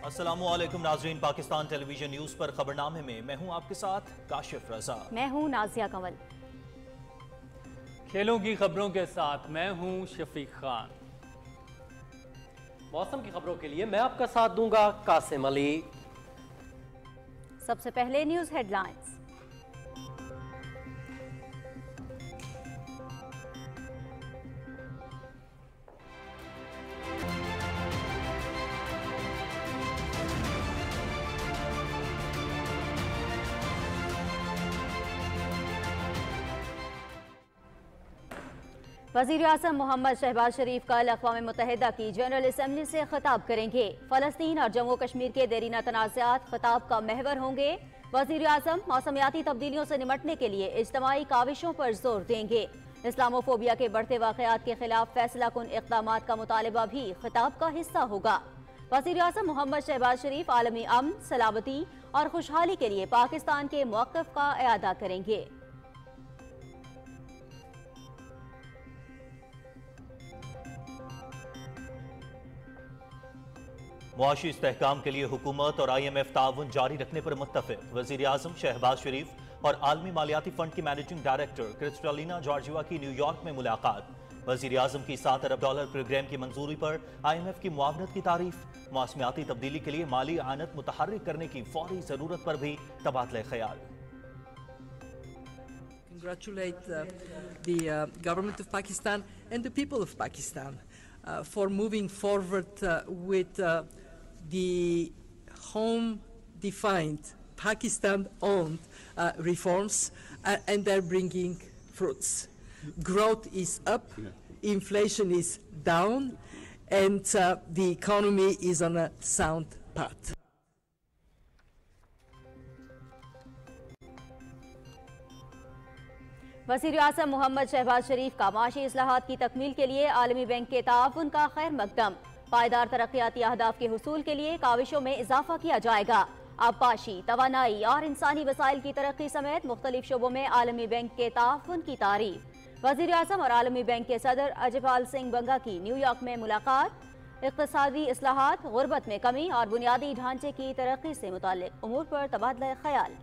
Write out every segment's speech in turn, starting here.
السلام علیکم ناظرین، پاکستان ٹیلی ویژن نیوز پر خبرنامے میں میں ہوں آپ کے ساتھ کاشف رضا۔ میں ہوں نازیہ کنول۔ کھیلوں کی خبروں کے ساتھ میں ہوں شفیق خان۔ موسم کی خبروں کے لیے میں آپ کا ساتھ دوں گا قاسم علی۔ سب سے پہلے نیوز ہیڈ لائنز۔ وزیر اعظم محمد شہباز شریف کل اقوام متحدہ کی جنرل اسمبلی سے خطاب کریں گے۔ فلسطین اور جموں کشمیر کے دیرینہ تنازعات خطاب کا محور ہوں گے۔ وزیر اعظم موسمیاتی تبدیلیوں سے نمٹنے کے لیے اجتماعی کاوشوں پر زور دیں گے۔ اسلامو فوبیا کے بڑھتے واقعات کے خلاف فیصلہ کن اقدامات کا مطالبہ بھی خطاب کا حصہ ہوگا۔ وزیر اعظم محمد شہباز شریف عالمی امن، سلامتی اور خوشحالی کے لیے پاکستان کے موقف کا اعادہ کریں گے۔ معاشی استحکام کے لیے حکومت اور IMF تعاون جاری رکھنے پر متفق۔ وزیر اعظم شہباز شریف اور عالمی مالیاتی فنڈ کی مینیجنگ ڈائریکٹر کرسٹالینا جارجیوا کی نیو یارک میں ملاقات۔ وزیر اعظم کی $7 ارب پروگرام کی منظوری پر IMF کی معاونت کی تعریف۔ موسمیاتی تبدیلی کے لیے مالی اعانت متحرک کرنے کی فوری ضرورت پر بھی تبادلہ خیال۔ Congratulate the government of Pakistan and the people of Pakistan for moving forward with the home-defined, Pakistan-owned reforms, and they're bringing fruits. Growth is up, inflation is down, and the economy is on a sound path. وزیر اعظم محمد شہباز شریف کا معاشی اصلاحات کی تکمیل کے لیے عالمی bank کے تعاون کا خیر مقدم۔ پائیدار ترقیاتی اہداف کے حصول کے لیے کاوشوں میں اضافہ کیا جائے گا۔ آبپاشی، توانائی اور انسانی وسائل کی ترقی سمیت مختلف شعبوں میں عالمی بینک کے تعاون کی تعریف۔ وزیر اعظم اور عالمی بینک کے صدر اجے سنگھ بنگا کی نیو یارک میں ملاقات۔ اقتصادی اصلاحات، غربت میں کمی اور بنیادی ڈھانچے کی ترقی سے متعلق امور پر تبادلہ خیال۔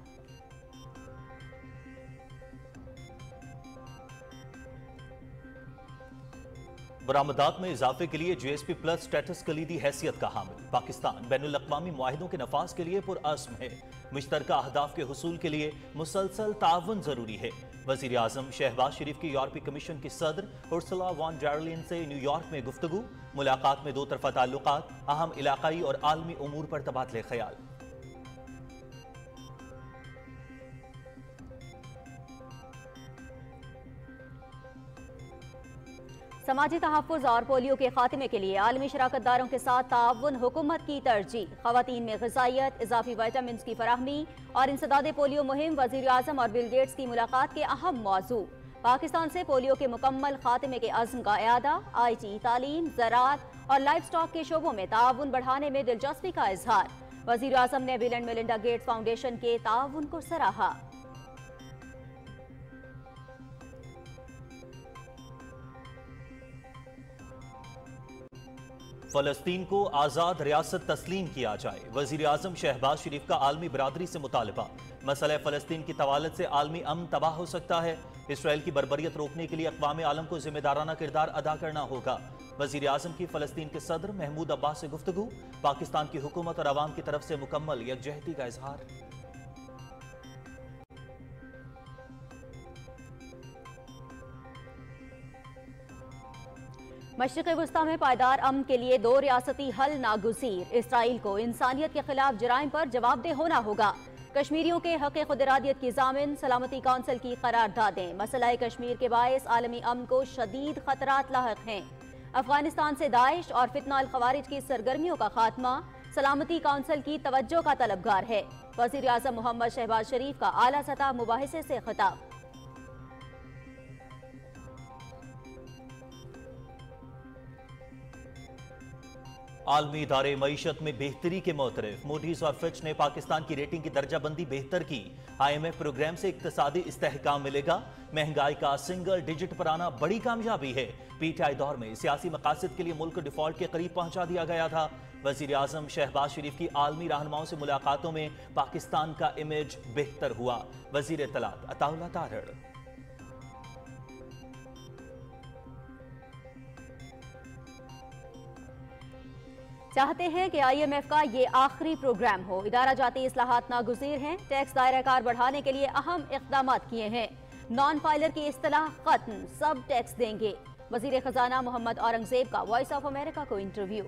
برآمدات میں اضافے کے لیے GSP پلس سٹیٹس کلیدی حیثیت کا حامل۔ پاکستان بین الاقوامی معاہدوں کے نفاذ کے لیے پرعزم ہے۔ مشترکہ اہداف کے حصول کے لیے مسلسل تعاون ضروری ہے۔ وزیر اعظم شہباز شریف کی یورپی کمیشن کی صدر ارسلا وان ڈر لائن سے نیو یارک میں گفتگو۔ ملاقات میں دو طرفہ تعلقات، اہم علاقائی اور عالمی امور پر تبادلہ خیال۔ سماجی تحفظ اور پولیو کے خاتمے کے لیے عالمی شراکت داروں کے ساتھ تعاون حکومت کی ترجیح۔ خواتین میں غذائیت، اضافی وائٹامنز کی فراہمی اور انسداد پولیو مہم وزیر اعظم اور بل گیٹس کی ملاقات کے اہم موضوع۔ پاکستان سے پولیو کے مکمل خاتمے کے عزم کا اعادہ۔ IT، تعلیم، زراعت اور لائف سٹاک کے شعبوں میں تعاون بڑھانے میں دلچسپی کا اظہار۔ وزیر اعظم نے بل اینڈ میلنڈا گیٹس فاؤنڈیشن کے تعاون کو سراہا۔ فلسطین کو آزاد ریاست تسلیم کیا جائے۔ وزیر اعظم شہباز شریف کا عالمی برادری سے مطالبہ۔ مسئلہ فلسطین کی طوالت سے عالمی امن تباہ ہو سکتا ہے۔ اسرائیل کی بربریت روکنے کے لیے اقوام عالم کو ذمہ دارانہ کردار ادا کرنا ہوگا۔ وزیر اعظم کی فلسطین کے صدر محمود عباس سے گفتگو۔ پاکستان کی حکومت اور عوام کی طرف سے مکمل یکجہتی کا اظہار۔ مشرق وسطی میں پائیدار امن کے لیے دو ریاستی حل ناگزیر۔ اسرائیل کو انسانیت کے خلاف جرائم پر جواب دہ ہونا ہوگا۔ کشمیریوں کے حق خود ارادیت کی ضامن سلامتی کونسل کی قراردادیں۔ مسئلہ کشمیر کے باعث عالمی امن کو شدید خطرات لاحق ہیں۔ افغانستان سے داعش اور فتنہ الخوارج کی سرگرمیوں کا خاتمہ سلامتی کونسل کی توجہ کا طلبگار ہے۔ وزیر اعظم محمد شہباز شریف کا اعلیٰ سطح مباحثے سے خطاب۔ عالمی ادارے معیشت میں بہتری کے معترف موڈیز اور فچ نے پاکستان کی ریٹنگ کی درجہ بندی بہتر کی. IMF پروگرام سے اقتصادی استحکام ملے گا. مہنگائی کا سنگل ڈیجٹ پر آنا بڑی کامیابی ہے. PTI دور میں سیاسی مقاصد کے لیے ملک ڈیفالٹ کے قریب پہنچا دیا گیا تھا. وزیر اعظم شہباز شریف کی عالمی رہنماؤں سے ملاقاتوں میں پاکستان کا امیج بہتر ہوا. وزیر اطلاعات عطا اللہ تارڑ. چاہتے ہیں کہ IMF کا یہ آخری پروگرام ہو. ادارہ جاتی اصلاحات ناگزیر ہیں. ٹیکس دائرہ کار بڑھانے کے لیے اہم اقدامات کیے ہیں. نان فائلر کی اصطلاح ختم, سب ٹیکس دیں گے. وزیر خزانہ محمد اورنگزیب کا وائس آف امریکہ کو انٹرویو.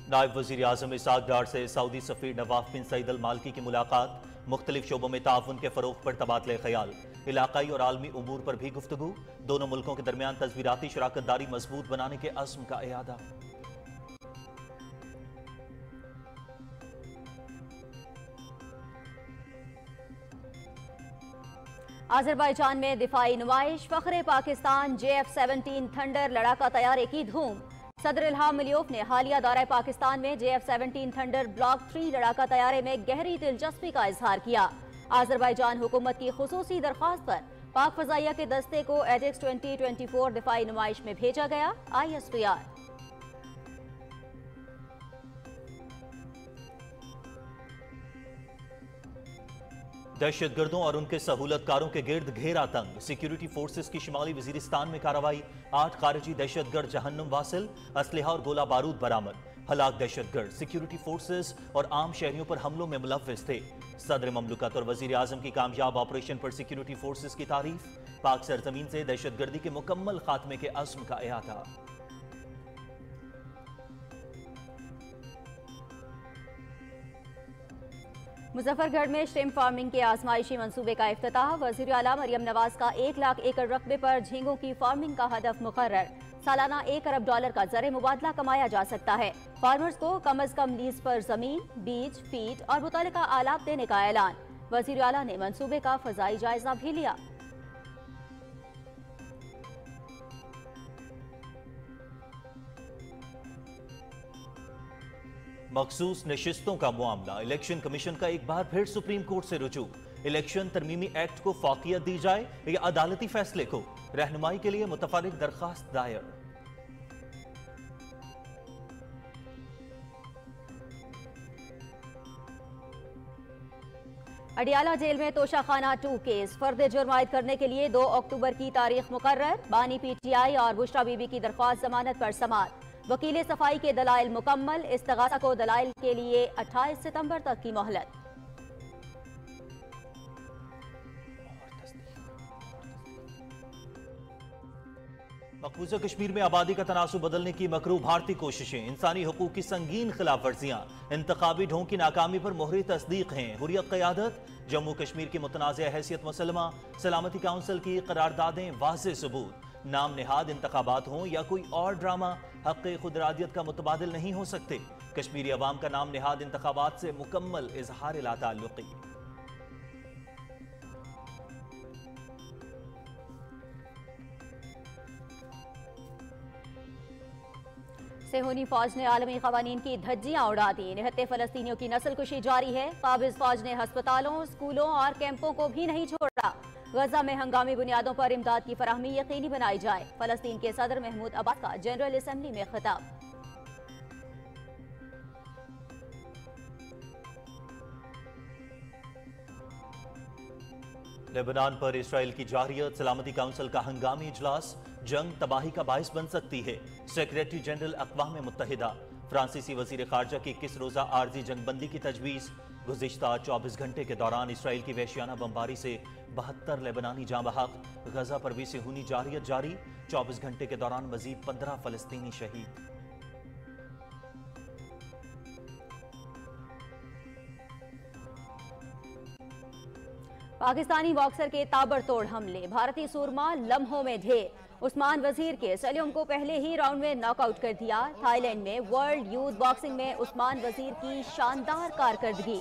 نائب وزیر اعظم اسحاق ڈار سے سعودی سفیر نواف بن سعید المالکی کی ملاقات. مختلف شعبوں میں تعاون کے فروغ پر تبادلہ خیال. علاقائی اور عالمی امور پر بھی گفتگو. دونوں ملکوں کے درمیان تصویراتی شراکت داری مضبوط بنانے کے عزم کا اعادہ. آذربائیجان میں دفاعی نمائش. فخر پاکستان JF-17 تھنڈر لڑاکا طیارے کی دھوم. صدر الہام علیوف نے حالیہ دورہ پاکستان میں JF-17 تھنڈر بلاک 3 لڑاکا طیارے میں گہری دلچسپی کا اظہار کیا. آذربائیجان حکومت کی خصوصی درخواست پر پاک فضائیہ کے دستے کو ایڈیکس 2024 دفاعی نمائش میں بھیجا گیا. ISPR. دہشت گردوں اور ان کے سہولت کاروں کے گرد گھیرا تنگ. سیکیورٹی فورسز کی شمالی وزیرستان میں کارروائی. 8 خارجی دہشت گرد جہنم واصل. اسلحہ اور گولہ بارود برآمد. ہلاک دہشت گرد سیکیورٹی فورسز اور عام شہریوں پر حملوں میں ملوث تھے. صدر مملکت اور وزیر اعظم کی کامیاب آپریشن پر سیکیورٹی فورسز کی تعریف. پاک سرزمین سے دہشت گردی کے مکمل خاتمے کے عزم کا احاطہ. مظفر گڑھ میں شرمپ فارمنگ کے آزمائشی منصوبے کا افتتاح. وزیر اعلیٰ مریم نواز کا 1 لاکھ ایکڑ رقبے پر جھینگوں کی فارمنگ کا ہدف مقرر. سالانہ $1 ارب کا زر مبادلہ کمایا جا سکتا ہے. فارمرز کو کم از کم لیز پر زمین, بیج, فیڈ اور متعلقہ آلات دینے کا اعلان. وزیر اعلیٰ نے منصوبے کا فضائی جائزہ بھی لیا. مخصوص نشستوں کا معاملہ. الیکشن کمیشن کا ایک بار پھر سپریم کورٹ سے رجوع. الیکشن ترمیمی ایکٹ کو فوقیت دی جائے یا عدالتی فیصلے کو. رہنمائی کے لیے متفرق درخواست دائر. اڈیالہ جیل میں توشہ خانہ 2 کیس. فرد جرم عائد کرنے کے لیے 2 اکتوبر کی تاریخ مقرر. بانی PTI اور بشرا بی بی کی درخواست ضمانت پر سماعت. وکیل صفائی کے دلائل مکمل. استغاثہ کو دلائل کے لیے 28 ستمبر تک کی مہلت. مقبوضہ کشمیر میں آبادی کا تناسب بدلنے کی مکروہ بھارتی کوششیں. انسانی حقوق کی سنگین خلاف ورزیاں. انتخابی ڈھونگ کی ناکامی پر مہر تصدیق ہیں. حریت قیادت. جموں کشمیر کی متنازع حیثیت مسلمہ. سلامتی کونسل کی قراردادیں واضح ثبوت. نام نہاد انتخابات ہوں یا کوئی اور ڈرامہ, حق خود ارادیت کا متبادل نہیں ہو سکتے. کشمیری عوام کا نام نہاد انتخابات سے مکمل اظہار لا تعلقی. صہیونی فوج نے عالمی قوانین کی دھجیاں اڑا دی. نہتے فلسطینیوں کی نسل کشی جاری ہے. قابض فوج نے ہسپتالوں, اسکولوں اور کیمپوں کو بھی نہیں چھوڑا. غزہ میں ہنگامی بنیادوں پر امداد کی فراہمی یقینی بنائی جائے. فلسطین کے صدر محمود عباس کا جنرل اسمبلی میں خطاب. لبنان پر اسرائیل کی جارحیت. سلامتی کونسل کا ہنگامی اجلاس. جنگ تباہی کا باعث بن سکتی ہے. سیکریٹری جنرل اقوام متحدہ. فرانسیسی وزیر خارجہ کی 21 روزہ عارضی جنگ بندی کی تجویز. گزشتہ 24 گھنٹے کے دوران اسرائیل کی وحشیانہ بمباری سے 72 لبنانی جاں بحق. غزہ پر بھی صہیونی جارحیت جاری. 24 گھنٹے کے دوران مزید 15 فلسطینی شہید. پاکستانی باکسر کے تابڑتوڑ حملے. بھارتی سورما لمحوں میں ڈھیر. عثمان وزیر کے سلیوم کو پہلے ہی راؤنڈ میں ناک آؤٹ کر دیا. تھائی لینڈ میں ورلڈ یوتھ باکسنگ میں عثمان وزیر کی شاندار کارکردگی.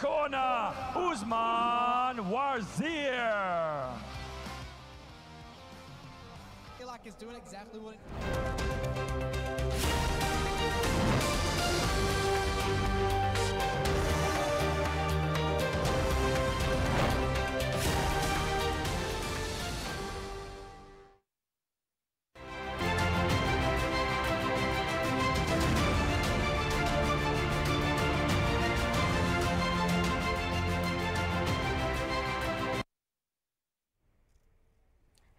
Corner, Usman Wazir. Like is doing exactly what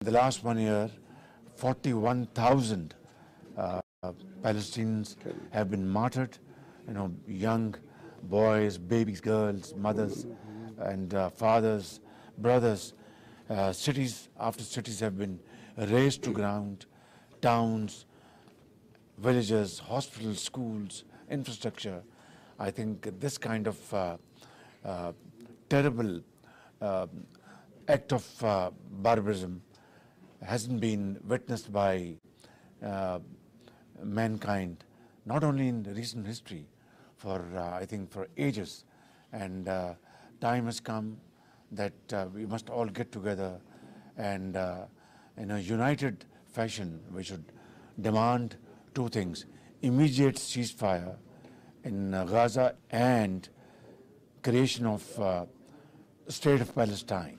The last 1 year, 41,000 Palestinians have been martyred. Young boys, babies, girls, mothers, and fathers, brothers. Cities after cities have been razed to ground. Towns, villages, hospitals, schools, infrastructure. I think this kind of terrible act of barbarism hasn't been witnessed by mankind, not only in recent history, I think for ages. And time has come that we must all get together and in a united fashion we should demand two things: immediate ceasefire in Gaza and creation of state of Palestine.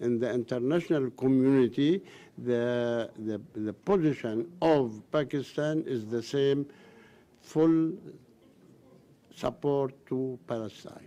In the international community, the position of Pakistan is the same, full support to Palestine.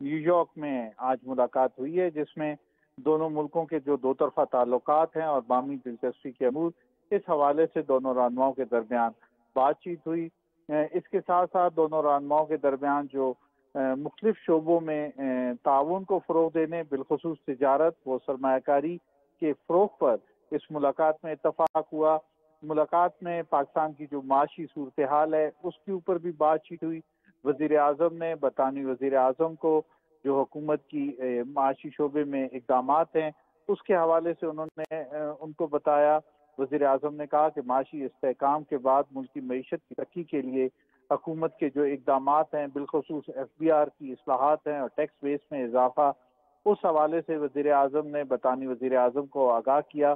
New York میں آج ملاقات ہوئی ہے، جس میں دونوں ملکوں کے جو دو طرفہ تعلقات ہیں اور باہمی دلچسپی کے امور، اس حوالے سے دونوں رہنماؤں کے درمیان بات چیت ہوئی۔ اس کے ساتھ ساتھ دونوں رہنماؤں کے درمیان جو مختلف شعبوں میں تعاون کو فروغ دینے، بالخصوص تجارت و سرمایہ کاری کے فروغ پر اس ملاقات میں اتفاق ہوا۔ ملاقات میں پاکستان کی جو معاشی صورتحال ہے اس کے اوپر بھی بات چیت ہوئی۔ وزیر اعظم نے برطانوی وزیر اعظم کو جو حکومت کی معاشی شعبے میں اقدامات ہیں اس کے حوالے سے انہوں نے ان کو بتایا۔ وزیر اعظم نے کہا کہ معاشی استحکام کے بعد ملک کی معیشت کی ترقی کے لیے حکومت کے جو اقدامات ہیں، بالخصوص FBR کی اصلاحات ہیں اور ٹیکس بیس میں اضافہ، اس حوالے سے وزیر اعظم نے برطانوی وزیر اعظم کو آگاہ کیا۔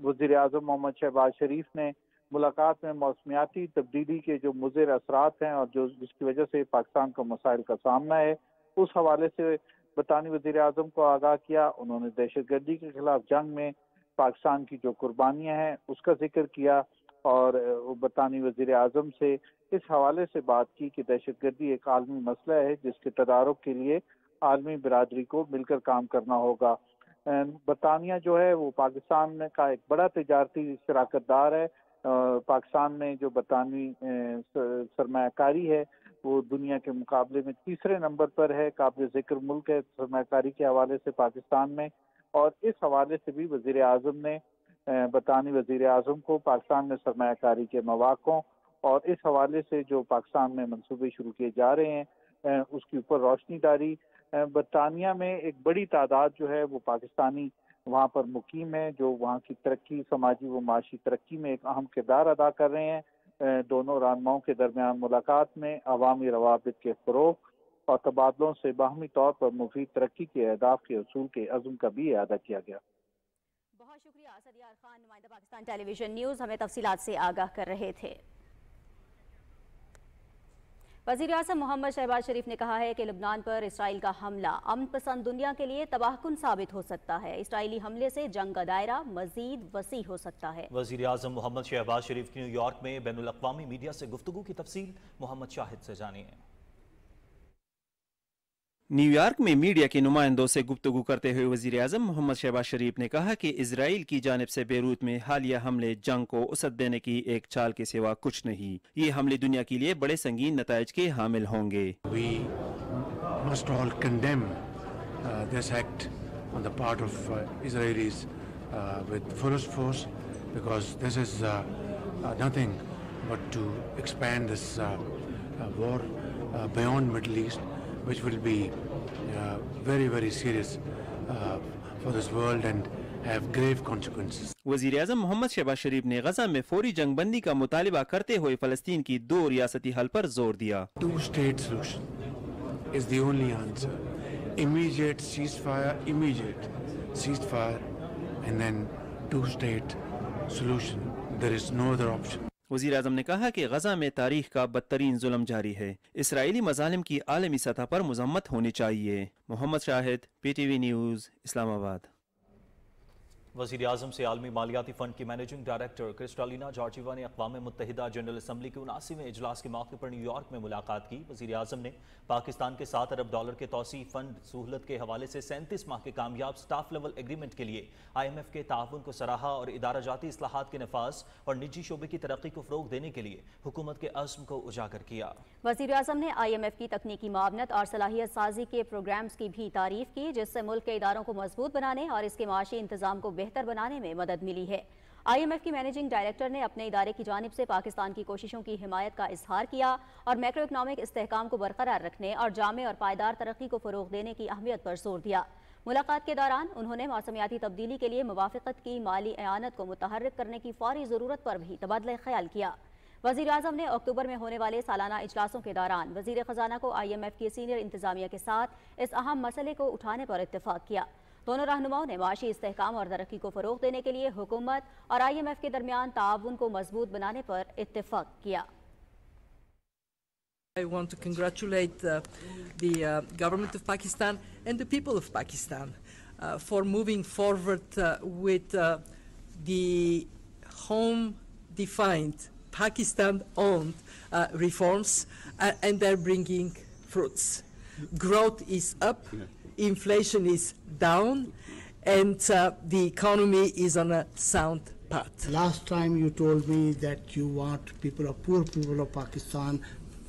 وزیر اعظم محمد شہباز شریف نے ملاقات میں موسمیاتی تبدیلی کے جو مضر اثرات ہیں اور جس کی وجہ سے پاکستان کو مسائل کا سامنا ہے، اس حوالے سے برطانوی وزیر اعظم کو آگاہ کیا۔ انہوں نے دہشت گردی کے خلاف جنگ میں پاکستان کی جو قربانیاں ہیں اس کا ذکر کیا اور برطانوی وزیر اعظم سے اس حوالے سے بات کی کہ دہشت گردی ایک عالمی مسئلہ ہے جس کے تدارک کے لیے عالمی برادری کو مل کر کام کرنا ہوگا۔ برطانیہ جو ہے وہ پاکستان کا ایک بڑا تجارتی شراکت دار ہے۔ پاکستان میں جو برطانوی سرمایہ کاری ہے وہ دنیا کے مقابلے میں تیسرے نمبر پر ہے، قابل ذکر ملک ہے سرمایہ کاری کے حوالے سے پاکستان میں، اور اس حوالے سے بھی وزیر اعظم نے برطانوی وزیر اعظم کو پاکستان میں سرمایہ کاری کے مواقع اور اس حوالے سے جو پاکستان میں منصوبے شروع کیے جا رہے ہیں اس کے اوپر روشنی ڈالی۔ برطانیہ میں ایک بڑی تعداد جو ہے وہ پاکستانی وہاں پر مقیم ہے، جو وہاں کی ترقی، سماجی و معاشی ترقی میں ایک اہم کردار ادا کر رہے ہیں۔ دونوں رہنماؤں کے درمیان ملاقات میں عوامی روابط کے فروغ اور تبادلوں سے باہمی طور پر مفید ترقی کے اہداف کے حصول کے عزم کا بھی اعادہ کیا گیا۔ بہت شکریہ اسد یار خان، نمائندہ پاکستان ٹیلی ویژن نیوز، ہمیں تفصیلات سے آگاہ کر رہے تھے۔ وزیر اعظم محمد شہباز شریف نے کہا ہے کہ لبنان پر اسرائیل کا حملہ امن پسند دنیا کے لیے تباہ کن ثابت ہو سکتا ہے۔ اسرائیلی حملے سے جنگ کا دائرہ مزید وسیع ہو سکتا ہے۔ وزیر اعظم محمد شہباز شریف کی نیو یارک میں بین الاقوامی میڈیا سے گفتگو کی تفصیل محمد شاہد سے جانیے۔ نیو یارک میں میڈیا کے نمائندوں سے گفتگو کرتے ہوئے وزیر اعظم محمد شہباز شریف نے کہا کہ اسرائیل کی جانب سے بیروت میں حالیہ حملے جنگ کو وسعت دینے کی ایک چال کے سوا کچھ نہیں۔ یہ حملے دنیا کے لیے بڑے سنگین نتائج کے حامل ہوں گے۔ We must all condemn this act on the part of Israelis with fullest force, because this is nothing but to expand this war beyond Middle East, which will be very, very serious for this world and have grave consequences. وزیر اعظم محمد شہباز شریف نے غزہ میں فوری جنگ بندی کا مطالبہ کرتے ہوئے فلسطین کی 2 ریاستی حل پر زور دیا۔ 2-state solution is the only answer. Immediate ceasefire, and then 2-state solution. There is no other option. وزیر اعظم نے کہا کہ غزہ میں تاریخ کا بدترین ظلم جاری ہے۔ اسرائیلی مظالم کی عالمی سطح پر مذمت ہونی چاہیے۔ محمد شاہد، PTV نیوز، اسلام آباد۔ وزیر اعظم سے عالمی مالیاتی فنڈ کی مینیجنگ ڈائریکٹر کرسٹالینا جارجیوا نے اقوام متحدہ جنرل اسمبلی کے 79ویں اجلاس کے موقع پر نیو یارک میں ملاقات کی۔ وزیر اعظم نے پاکستان کے $7 ارب کے توسیع فنڈ سہولت کے حوالے سے 37 ماہ کے کامیاب سٹاف لیول ایگریمنٹ کے لیے IMF کے تعاون کو سراہا اور ادارہ جاتی اصلاحات کے نفاذ اور نجی شعبے کی ترقی کو فروغ دینے کے لیے حکومت کے عزم کو اجاگر کیا۔ وزیر اعظم نے IMF کی تکنیکی معاونت اور صلاحیت سازی کے پروگرامز کی بھی تعریف کی، جس سے ملک کے اداروں کو مضبوط بنانے اور اس کے معاشی انتظام کو بہتر بنانے میں مدد ملی ہے۔ IMF کی مینیجنگ ڈائریکٹر نے اپنے ادارے کی جانب سے پاکستان کی کوششوں کی حمایت کا اظہار کیا اور میکرو اکنامک استحکام کو برقرار رکھنے اور جامع اور پائیدار ترقی کو فروغ دینے کی اہمیت پر زور دیا۔ ملاقات کے دوران انہوں نے موسمیاتی تبدیلی کے لیے موافقت کی مالی اعانت کو متحرک کرنے کی فوری ضرورت پر بھی تبادلہ خیال کیا۔ وزیر اعظم نے اکتوبر میں ہونے والے سالانہ اجلاسوں کے دوران وزیر خزانہ کو IMF کی سینئر انتظامیہ کے ساتھ اس اہم مسئلے کو اٹھانے پر اتفاق کیا۔ دونوں رہنماؤں نے معاشی استحکام اور ترقی کو فروغ دینے کے لیے حکومت اور IMF کے درمیان تعاون کو مضبوط بنانے پر اتفاق کیا۔ I want to congratulate the government of Pakistan and the people of Pakistan for moving forward with the home-defined, Pakistan-owned reforms, and they're bringing fruits. growth is up, inflation is down, and the economy is on a sound path. Last time you told me that you want poor people of Pakistan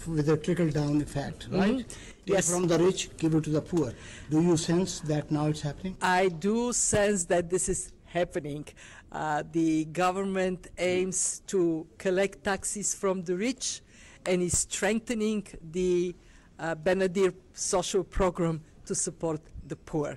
with a trickle-down effect, right? Yes. From the rich, give it to the poor. Do you sense that now it's happening? I do sense that this is happening. The government aims to collect taxes from the rich and is strengthening the Benadir social program to support the poor.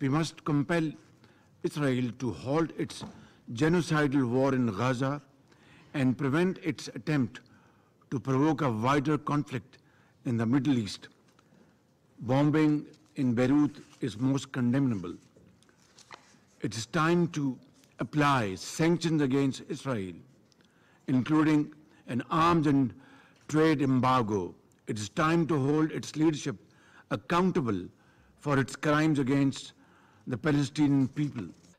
We must compel Israel to halt its genocidal war in Gaza and prevent its attempt to provoke a wider conflict in the Middle East. Bombing in Beirut is most condemnable. It is time to apply sanctions against Israel, including an arms and trade embargo. It is time to hold its leadership accountable for its crimes against the Palestinian people.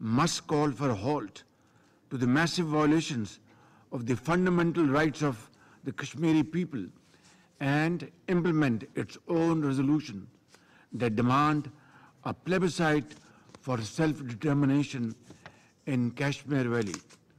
must call for a halt to the massive violations of the fundamental rights of the Kashmiri people and implement its own resolution that demand a plebiscite for self-determination in Kashmir Valley.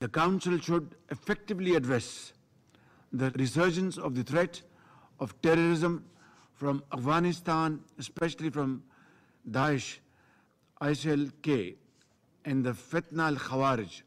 The council should effectively address the resurgence of the threat of terrorism from Afghanistan, especially from Daesh, ISIL-K and the Fitna al-Khawarij.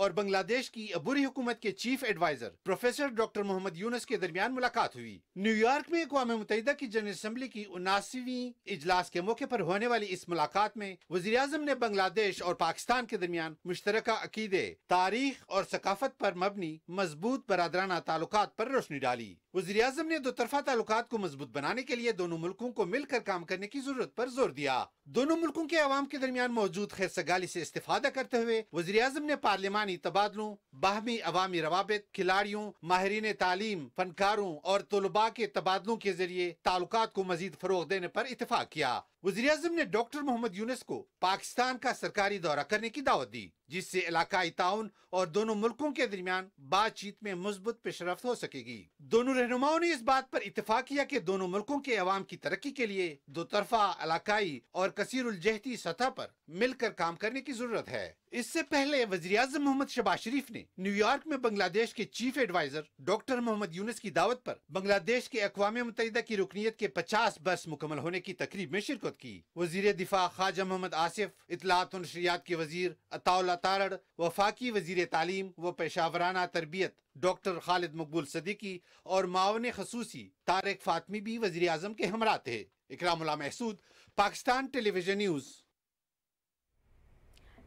اور بنگلہ دیش کی عبوری حکومت کے chief adviser professor doctor محمد یونس کے درمیان ملاقات ہوئی۔ نیو یارک میں اقوام متحدہ کی جنرل اسمبلی کی 79ویں اجلاس کے موقع پر ہونے والی اس ملاقات میں وزیر اعظم نے بنگلہ دیش اور پاکستان کے درمیان مشترکہ عقیدے، تاریخ اور ثقافت پر مبنی مضبوط برادرانہ تعلقات پر روشنی ڈالی۔ وزیر اعظم نے دو طرفہ تعلقات کو مضبوط بنانے کے لیے دونوں ملکوں کو مل کر کام کرنے کی ضرورت پر زور دیا۔ دونوں ملکوں کے عوام کے درمیان موجود خیر سگالی سے استفادہ کرتے ہوئے وزیر اعظم نے پارلیمانی تبادلوں، باہمی عوامی روابط، کھلاڑیوں، ماہرین تعلیم، فنکاروں اور طلباء کے تبادلوں کے ذریعے تعلقات کو مزید فروغ دینے پر اتفاق کیا۔ وزیر اعظم نے ڈاکٹر محمد یونس کو پاکستان کا سرکاری دورہ کرنے کی دعوت دی، جس سے علاقائی تعاون اور دونوں ملکوں کے درمیان بات چیت میں مثبت پیش رفت ہو سکے گی۔ دونوں رہنماؤں نے اس بات پر اتفاق کیا کہ دونوں ملکوں کے عوام کی ترقی کے لیے دو طرفہ، علاقائی اور کثیر الجہتی سطح پر مل کر کام کرنے کی ضرورت ہے۔ اس سے پہلے وزیر اعظم محمد شہباز شریف نے نیو یارک میں بنگلہ دیش کے چیف ایڈوائزر ڈاکٹر محمد یونس کی دعوت پر بنگلہ دیش کے اقوام متحدہ کی رکنیت کے 50 برس مکمل ہونے کی تقریب میں شرکت کی۔ وزیر دفاع خواجہ محمد آصف، اطلاعات و نشریات کے وزیر عطا اللہ تارڑ، وفاقی وزیر تعلیم و پیشاورانہ تربیت ڈاکٹر خالد مقبول صدیقی اور معاون خصوصی طارق فاطمی بھی وزیر اعظم کے ہمراہ تھے۔ اکرام اللہ محسود، پاکستان ٹیلی ویژن نیوز۔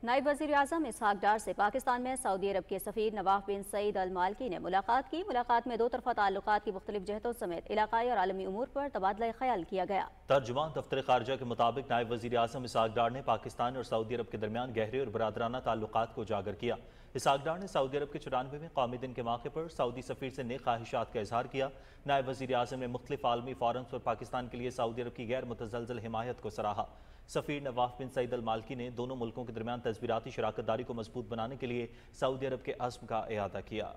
نائب وزیر اعظم اسحاق ڈار سے پاکستان میں سعودی عرب کے سفیر نواف بن سعید المالکی نے ملاقات کی۔ ملاقات میں دو طرفہ تعلقات کی مختلف جہتوں سمیت علاقائی اور عالمی امور پر تبادلہ خیال کیا گیا۔ ترجمان دفتر خارجہ کے مطابق نائب وزیر اعظم اسحاق ڈار نے پاکستان اور سعودی عرب کے درمیان گہرے اور برادرانہ تعلقات کو اجاگر کیا۔ اسحاق ڈار نے سعودی عرب کے 94ویں قومی دن کے موقع پر سعودی سفیر سے نیک خواہشات کا اظہار کیا۔ نائب وزیر اعظم نے مختلف عالمی فورمز پر پاکستان کے لیے سعودی عرب کی غیر متزلزل حمایت کو سراہا۔ سفیر نواف بن سعید المالکی نے دونوں ملکوں کے درمیان تصویراتی شراکت داری کو مضبوط بنانے کے لیے سعودی عرب کے عزم کا اعادہ کیا۔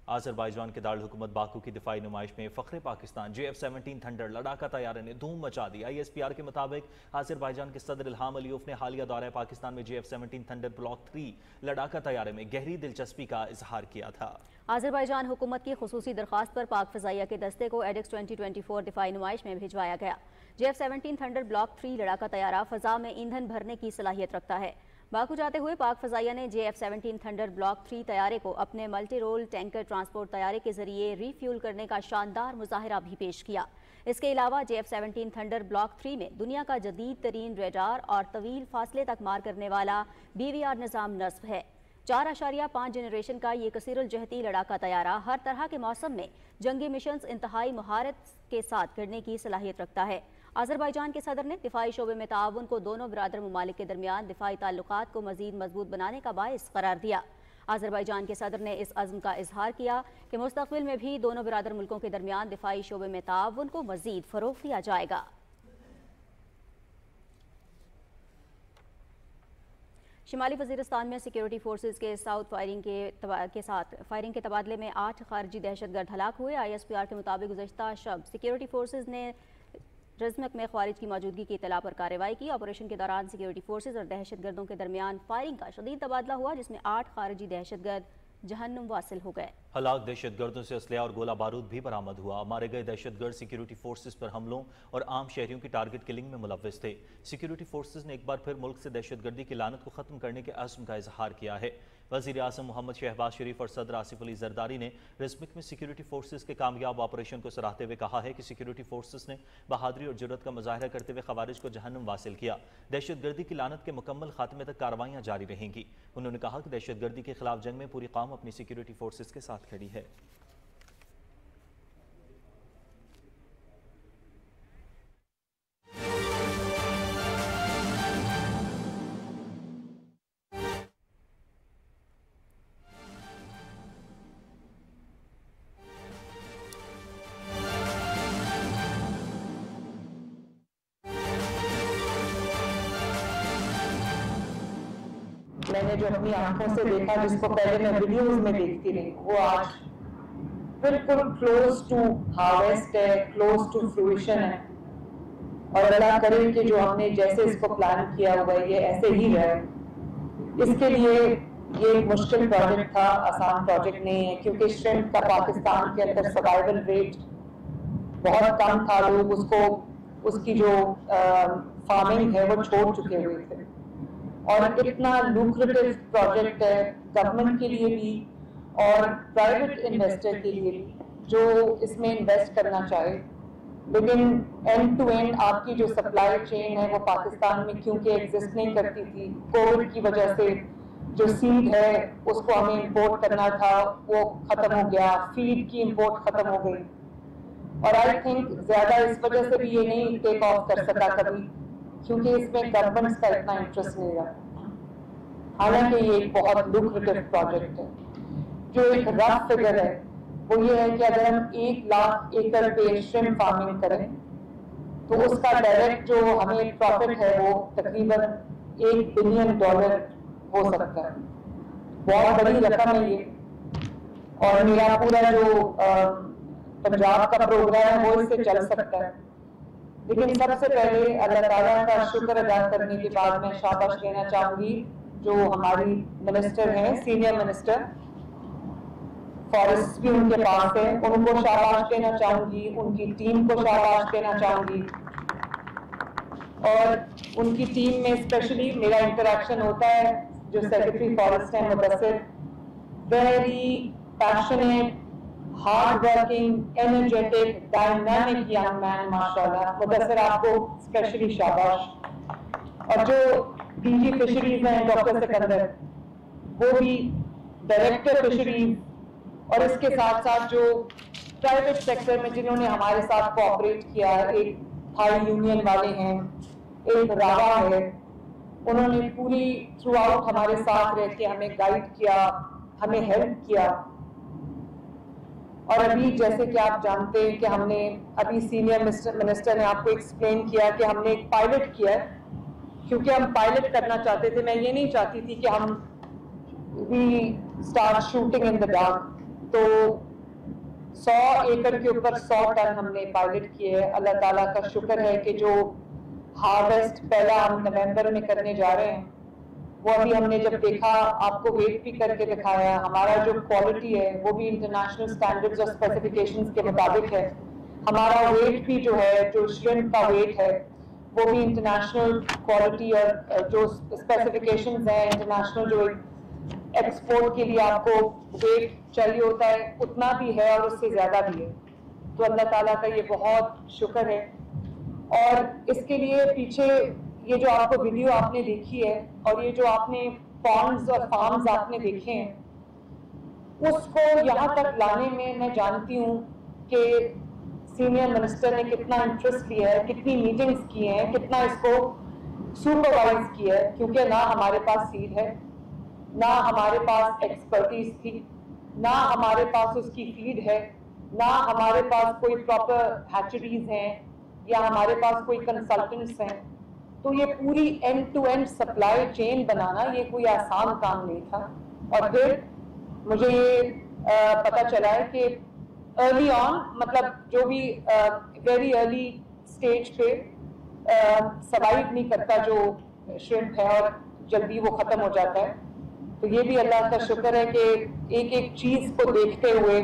آذربائیجان کے دارالحکومت باکو کی دفاعی نمائش میں فخر پاکستان JF-17 تھنڈر لڑاکا طیارے نے دھوم مچا دی۔ ISPR کے مطابق آذربائیجان کے صدر الہام علیوف نے حالیہ دورہ پاکستان میں JF-17 تھنڈر بلاک 3 لڑاکا طیارے میں گہری دلچسپی کا اظہار کیا تھا۔ آذربائیجان حکومت کی خصوصی درخواست پر پاک فضائیہ کے دستے کو ایڈکس 2024 دفاعی نمائش میں بھجوایا گیا۔ JF-17 تھنڈر بلاک 3 لڑاکا طیارہ فضا میں ایندھن بھرنے کی صلاحیت رکھتا ہے۔ باکو جاتے ہوئے پاک فضائیہ نے JF-17 تھنڈر بلاک 3 طیارے کو اپنے ملٹی رول ٹینکر ٹرانسپورٹ طیارے کے ذریعے ری فیول کرنے کا شاندار مظاہرہ بھی پیش کیا۔ اس کے علاوہ JF-17 تھنڈر بلاک 3 میں دنیا کا جدید ترین ریڈار اور طویل فاصلے تک مار کرنے والا BVR نظام نصب ہے۔ 4.5 جنریشن کا یہ کثیر الجہتی لڑاکا طیارہ ہر طرح کے موسم میں جنگی مشنز انتہائی مہارت کے ساتھ کرنے کی صلاحیت رکھتا ہے۔ آذربائیجان کے صدر نے دفاعی شعبے میں تعاون کو دونوں برادر ممالک کے درمیان دفاعی تعلقات کو مزید مضبوط بنانے کا باعث قرار دیا۔ آذربائیجان کے صدر نے اس عزم کا اظہار کیا کہ مستقبل میں بھی دونوں برادر ملکوں کے درمیان دفاعی شعبے میں تعاون کو مزید فروغ دیا جائے گا۔ شمالی وزیرستان میں سیکیورٹی فورسز کے ساتھ فائرنگ کے تبادلے میں 8 خارجی دہشت گرد ہلاک ہوئے۔ ISPR کے مطابق گزشتہ شب سیکیورٹی فورسز نے رزمک میں خوارج کی موجودگی کی اطلاع پر کارروائی کی۔ آپریشن کے دوران سیکیورٹی فورسز اور دہشت گردوں کے درمیان فائرنگ کا شدید تبادلہ ہوا، جس میں 8 خارجی دہشت گرد جہنم واصل ہو گئے۔ ہلاک دہشت گردوں سے اسلحہ اور گولہ بارود بھی برآمد ہوا۔ مارے گئے دہشت گرد سیکیورٹی فورسز پر حملوں اور عام شہریوں کی ٹارگٹ کلنگ میں ملوث تھے۔ سیکیورٹی فورسز نے ایک بار پھر ملک سے دہشت گردی کی لعنت کو ختم کرنے کے عزم کا اظہار کیا ہے۔ وزیر اعظم محمد شہباز شریف اور صدر آصف علی زرداری نے رزمک میں سیکیورٹی فورسز کے کامیاب آپریشن کو سراہتے ہوئے کہا ہے کہ سیکیورٹی فورسز نے بہادری اور جرأت کا مظاہرہ کرتے ہوئے خوارج کو جہنم واصل کیا۔ دہشت گردی کی لعنت کے مکمل خاتمے تک کارروائیاں جاری رہیں گی۔ انہوں نے کہا کہ دہشت گردی کے خلاف جنگ میں پوری قوم اپنی سیکیورٹی فورسز کے ساتھ کھڑی ہے۔ میں نے جو اپنی آنکھوں سے دیکھا، جس کو پہلے میں ویڈیوز میں دیکھتی رہی، وہ آج بالکل کلوز ٹو ہارویسٹ ہے، کلوز ٹو فرویشن ہے، اور اللہ کرے کہ جو ہم نے جیسے اس کو پلان کیا ہوا ہے یہ ایسے ہی رہے۔ اس کے لیے یہ ایک مشکل پروجیکٹ تھا، آسان پروجیکٹ نہیں ہے، کیونکہ شرمپ کا پاکستان کے اندر سروائیول ریٹ بہت کم تھا۔ لوگ اس کی جو فارمنگ ہے وہ چھوڑ چکے ہوئے تھے، اور اتنا لوکریٹو پروجیکٹ ہے گورنمنٹ کے لیے بھی اور پرائیویٹ انویسٹر کے لیے بھی جو اس میں انویسٹ کرنا چاہے. لیکن اینڈ ٹو اینڈ آپ کی جو سپلائی چین ہے وہ پاکستان میں کیونکہ ایگزسٹ نہیں کرتی تھی, کووڈ کی وجہ سے جو سیڈ ہے اس کو ہمیں امپورٹ کرنا تھا وہ ختم ہو گیا, فیڈ کی امپورٹ ختم ہو گئی, اور آئی تھنک زیادہ اس وجہ سے بھی یہ نہیں ٹیک آف کر سکا کبھی کیونکہ اس میں گورنمنٹس کا اتنا انٹرسٹ نہیں رہا. حالانکہ یہ ایک بہت لوکریٹو پروجیکٹ ہے. جو ایک رف فگر ہے وہ یہ ہے کہ اگر ہم 1 لاکھ ایکڑ پہ شرمپ فارمنگ کریں تو اس کا ڈائریکٹ جو ہمیں پروفٹ ہے وہ تقریباً $1 بلین ہو سکتا ہے. بہت بڑی رقم ہے یہ, اور میرا پورا جو پنجاب کا پروگرام ہے وہ اس سے چل سکتا ہے. لیکن سب سے پہلے اللہ تعالیٰ کا شکر ادا کرنے کے بعد میں شاباش دینا چاہوں گی جو ہماری منسٹر ہیں, سینئر منسٹر فارسٹ بھی ان کے پاس ہے, ان کو شاباش دینا چاہوں گی, ان کی ٹیم کو شاباش دینا چاہوں گی. اور ان کی ٹیم میں اسپیشلی میرا انٹریکشن ہوتا ہے جو سیکرٹری فارسٹ ہیں Mudassir, very passionate, hard working, energetic, dynamic young man ماشاءاللہ. مدثر آپ کو اسپیشلی شاباش. اور جو ڈی جی فشریز ہیں ڈاکٹر سکندر, وہ بھی ڈائریکٹر فشریز, اور اس کے ساتھ ساتھ جو پرائیویٹ سیکٹر میں جنہوں نے ہمارے ساتھ کوآپریٹ کیا, ایک تھائی یونین والے ہیں, ایک راوا ہے, انہوں نے پوری تھرو آؤٹ ہمارے ساتھ رہ کے ہمیں گائیڈ کیا, ہمیں ہیلپ کیا. اور ابھی جیسے کہ آپ جانتے ہیں کہ ہم نے ابھی سینئر منسٹر نے آپ کو ایکسپلین کیا کہ ہم نے ایک پائلٹ کیا ہے کیونکہ ہم پائلٹ کرنا چاہتے تھے. میں یہ نہیں چاہتی تھی کہ ہم we start shooting in the dark. تو 100 ایکڑ کے اوپر 100 ٹن ہم نے پائلٹ کیے ہیں. اللہ تعالیٰ کا شکر ہے کہ جو ہارویسٹ پہلا ہم نومبر میں کرنے جا رہے ہیں وہ ابھی ہم نے جب دیکھا, آپ کو ویٹ بھی کر کے دکھایا, ہمارا جو کوالٹی ہے وہ بھی انٹرنیشنل اسٹینڈرڈز اور اسپیسیفکیشنز کے مطابق ہے. ہمارا ویٹ بھی جو ہے, جو شرمپ کا ویٹ ہے وہ بھی انٹرنیشنل کوالٹی اور جو اسپیسیفکیشنز ہیں انٹرنیشنل جو ایکسپورٹ کے لیے آپ کو ویٹ چاہیے ہوتا ہے اتنا بھی ہے اور اس سے زیادہ بھی ہے. تو اللہ تعالیٰ کا یہ بہت شکر ہے. اور اس کے لیے پیچھے یہ جو آپ کو ویڈیو آپ نے دیکھی ہے اور یہ جو آپ نے پونڈز اور فارمز آپ نے دیکھے ہیں, اس کو یہاں تک لانے میں میں جانتی ہوں کہ سینئر منسٹر نے کتنا انٹرسٹ لیا ہے, کتنی میٹنگز کی ہیں, کتنا اس کو سپروائز کیا ہے, کیونکہ نہ ہمارے پاس سیڈ ہے, نہ ہمارے پاس ایکسپرٹیز تھی, نہ ہمارے پاس اس کی فیڈ ہے, نہ ہمارے پاس کوئی پراپر ہیچریز ہیں یا ہمارے پاس کوئی کنسلٹنٹس ہیں. تو یہ پوری end to end supply chain بنانا یہ کوئی آسان کام نہیں تھا. اور پھر مجھے یہ پتہ چلا ہے کہ ارلی آن, مطلب جو بھی ویری ارلی اسٹیج پہ سروائیو نہیں کرتا جو شرمپ ہے اور جلدی وہ ختم ہو جاتا ہے. تو یہ بھی اللہ کا شکر ہے کہ ایک ایک چیز کو دیکھتے ہوئے